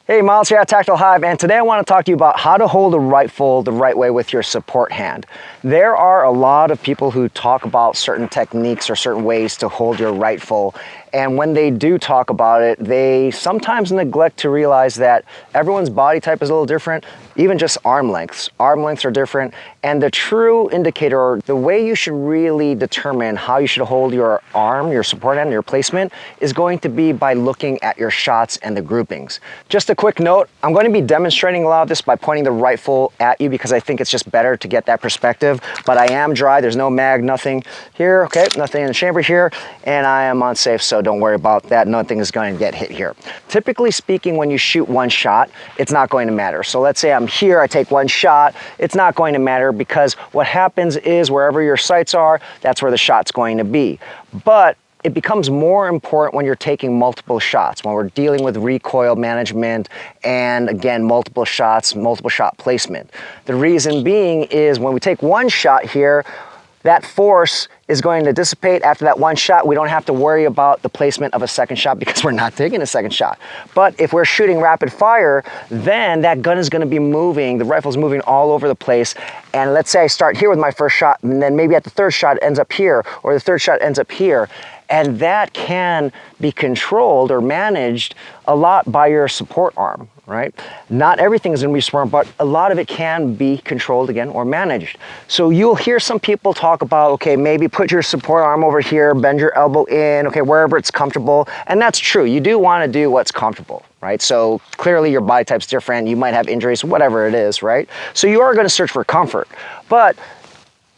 Hey, Myles here at Tactical Hyve, and today I want to talk to you about how to hold a rifle the right way with your support hand. There are a lot of people who talk about certain techniques or certain ways to hold your rifle, and when they do talk about it, they sometimes neglect to realize that everyone's body type is a little different, even just arm lengths. Arm lengths are different, and the true indicator, or the way you should really determine how you should hold your arm, your support hand, your placement, is going to be by looking at your shots and the groupings. Just a quick note, I'm going to be demonstrating a lot of this by pointing the rifle at you because I think it's just better to get that perspective, but I am dry, there's no mag, nothing here, okay, nothing in the chamber here, and I am unsafe, so don't worry about that, nothing is going to get hit here. Typically speaking, when you shoot one shot, it's not going to matter. So let's say I'm here, I take one shot, it's not going to matter because what happens is wherever your sights are, that's where the shot's going to be. But it becomes more important when you're taking multiple shots, when we're dealing with recoil management and, again, multiple shots, multiple shot placement. The reason being is when we take one shot here, that force is going to dissipate after that one shot. We don't have to worry about the placement of a second shot because we're not taking a second shot. But if we're shooting rapid fire, then that gun is going to be moving, the rifle's moving all over the place. And let's say I start here with my first shot, and then maybe at the third shot it ends up here, or the third shot ends up here. And that can be controlled or managed a lot by your support arm, right? Not everything is going to be support, but a lot of it can be controlled again or managed. So you'll hear some people talk about, okay, maybe put your support arm over here, bend your elbow in, okay, wherever it's comfortable. And that's true. You do want to do what's comfortable, right? So clearly your body type's different. You might have injuries, whatever it is, right? So you are going to search for comfort. But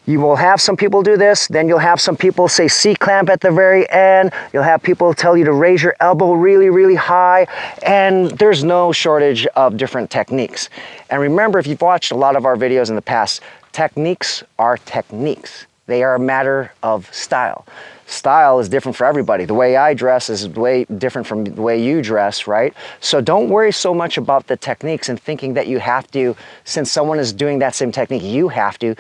you will have some people do this, then you'll have some people say C-clamp at the very end, you'll have people tell you to raise your elbow really, really high, and there's no shortage of different techniques. And remember, if you've watched a lot of our videos in the past, techniques are techniques. They are a matter of style. Style is different for everybody. The way I dress is way different from the way you dress, right? So don't worry so much about the techniques and thinking that you have to, since someone is doing that same technique, you have to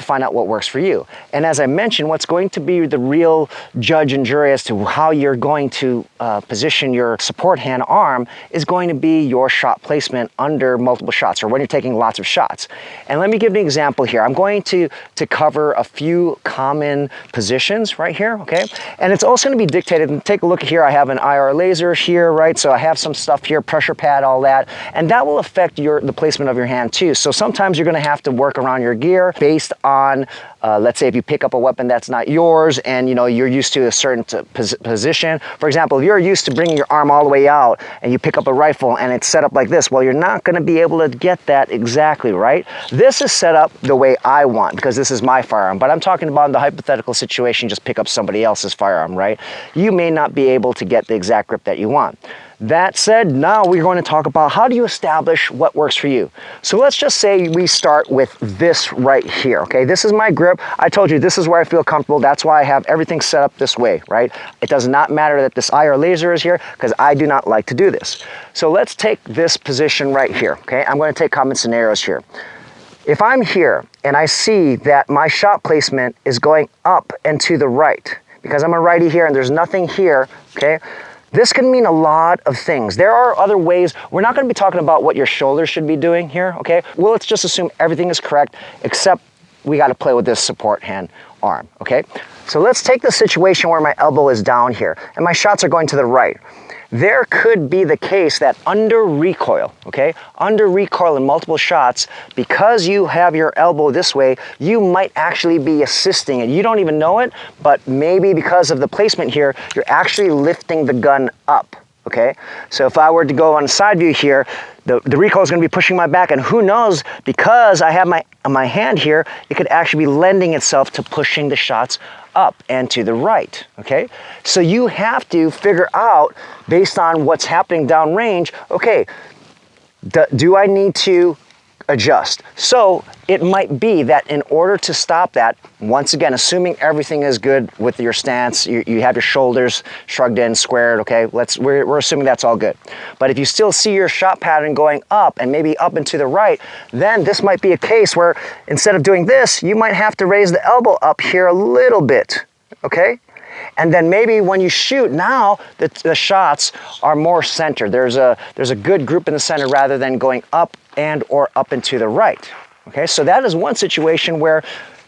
find out what works for you. And as I mentioned, what's going to be the real judge and jury as to how you're going to position your support hand arm is going to be your shot placement under multiple shots, or when you're taking lots of shots. And let me give an example here. I'm going to cover a few common positions right here, okay? And it's also going to be dictated, and take a look here, I have an IR laser here, right? So I have some stuff here, pressure pad, all that, and that will affect the placement of your hand too. So sometimes you're going to have to work around your gear based on, let's say if you pick up a weapon that's not yours and you're used to a certain position. For example, if you're used to bringing your arm all the way out and you pick up a rifle and it's set up like this, well, you're not going to be able to get that exactly right. This is set up the way I want because this is my firearm, but I'm talking about in the hypothetical situation, just pick up somebody else's firearm, right? You may not be able to get the exact grip that you want. That said, now we're going to talk about how do you establish what works for you. So let's just say we start with this right here, okay? This is my grip. I told you this is where I feel comfortable. That's why I have everything set up this way, right? It does not matter that this IR laser is here because I do not like to do this. So let's take this position right here, okay? I'm going to take common scenarios here. If I'm here and I see that my shot placement is going up and to the right, because I'm a righty here and there's nothing here, okay? This can mean a lot of things. There are other ways. We're not going to be talking about what your shoulders should be doing here, okay? Well, let's just assume everything is correct, except we got to play with this support hand arm, okay? So let's take the situation where my elbow is down here and my shots are going to the right. There could be the case that under recoil, okay, under recoil in multiple shots, because you have your elbow this way, you might actually be assisting it. You don't even know it, but maybe because of the placement here, you're actually lifting the gun up, okay? So if I were to go on a side view here, the recoil is going to be pushing my back, and who knows, because I have my hand here, it could actually be lending itself to pushing the shots up and to the right, okay? So you have to figure out, based on what's happening downrange, okay, do I need to adjust? So it might be that in order to stop that, once again, assuming everything is good with your stance, you have your shoulders shrugged in, squared, okay, we're assuming that's all good. But if you still see your shot pattern going up and maybe up and to the right, then this might be a case where instead of doing this, you might have to raise the elbow up here a little bit, okay? And then maybe when you shoot, now the shots are more centered. There's a good group in the center rather than going up and or up and to the right. Okay, so that is one situation where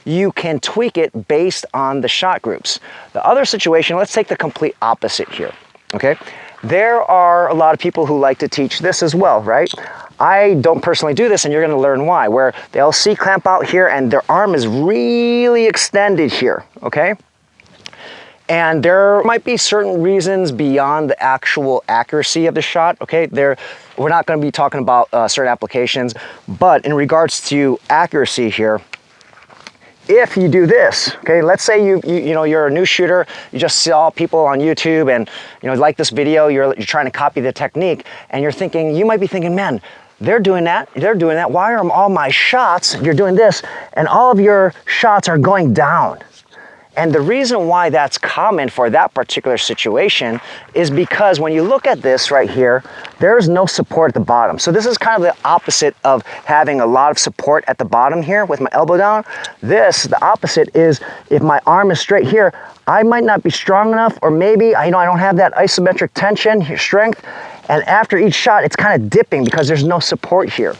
you can tweak it based on the shot groups. The other situation, let's take the complete opposite here, okay? There are a lot of people who like to teach this as well, right? I don't personally do this, and you're gonna learn why, where they'll see clamp out here and their arm is really extended here, okay? And there might be certain reasons beyond the actual accuracy of the shot, okay? We're not gonna be talking about certain applications, but in regards to accuracy here, if you do this, okay, let's say you're a new shooter, you just saw people on YouTube and like this video, you're trying to copy the technique, and you might be thinking, man, they're doing that, why are all my shots, you're doing this, and all of your shots are going down? And the reason why that's common for that particular situation is because when you look at this right here, there's no support at the bottom. So this is kind of the opposite of having a lot of support at the bottom here with my elbow down. The opposite is if my arm is straight here, I might not be strong enough, or maybe I don't have that isometric tension, strength, and after each shot, it's kind of dipping because there's no support here.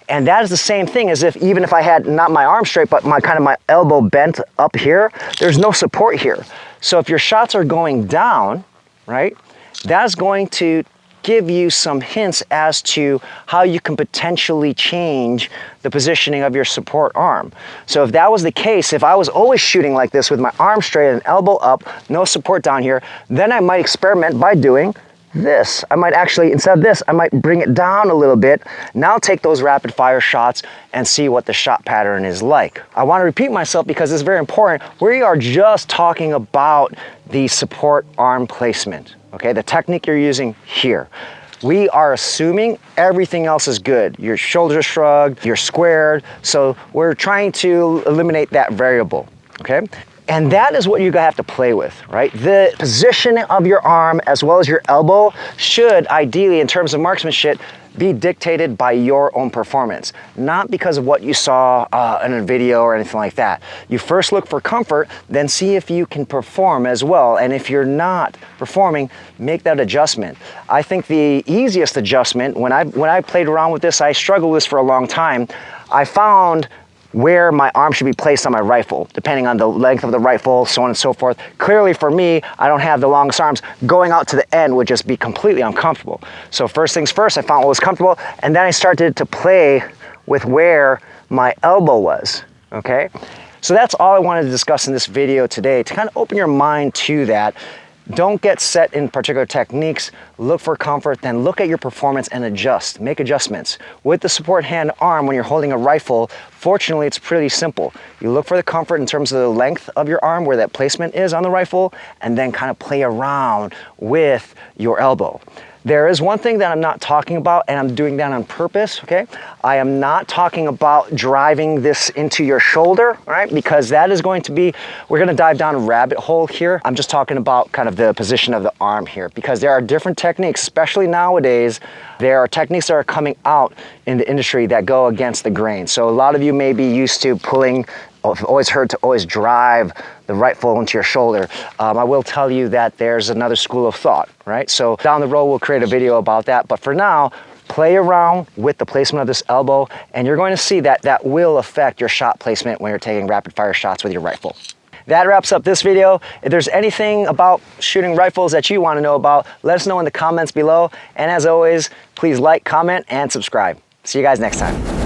And that is the same thing as even if I had not my arm straight, but my elbow bent up here, there's no support here. So if your shots are going down, right, that's going to give you some hints as to how you can potentially change the positioning of your support arm. So if that was the case, if I was always shooting like this with my arm straight and elbow up, no support down here, then I might experiment by doing this. I might actually, instead of this, I might bring it down a little bit. Now take those rapid fire shots and see what the shot pattern is like. I want to repeat myself because it's very important. We are just talking about the support arm placement, okay? The technique you're using here. We are assuming everything else is good. Your shoulders are shrugged, you're squared. So we're trying to eliminate that variable, okay? And that is what you have to play with, right? The position of your arm as well as your elbow should ideally, in terms of marksmanship, be dictated by your own performance, not because of what you saw in a video or anything like that. You first look for comfort, then see if you can perform as well. And if you're not performing, make that adjustment. I think the easiest adjustment, when I played around with this, I struggled with this for a long time, I found where my arm should be placed on my rifle, depending on the length of the rifle, so on and so forth. Clearly for me, I don't have the longest arms. Going out to the end would just be completely uncomfortable. So first things first, I found what was comfortable, and then I started to play with where my elbow was, okay? So that's all I wanted to discuss in this video today, to kind of open your mind to that. Don't get set in particular techniques, look for comfort, then look at your performance and adjust, make adjustments. With the support hand arm, when you're holding a rifle, fortunately it's pretty simple. You look for the comfort in terms of the length of your arm, where that placement is on the rifle, and then kind of play around with your elbow. There is one thing that I'm not talking about, and I'm doing that on purpose, okay? I am not talking about driving this into your shoulder, right? Because that is going to be, we're gonna dive down a rabbit hole here. I'm just talking about kind of the position of the arm here, because there are different techniques, especially nowadays. There are techniques that are coming out in the industry that go against the grain. So a lot of you may be used to pulling, I've always heard to always drive the rifle into your shoulder. I will tell you that there's another school of thought, right? So down the road, we'll create a video about that. But for now, play around with the placement of this elbow, and you're going to see that that will affect your shot placement when you're taking rapid fire shots with your rifle. That wraps up this video. If there's anything about shooting rifles that you want to know about, let us know in the comments below. And as always, please like, comment, and subscribe. See you guys next time.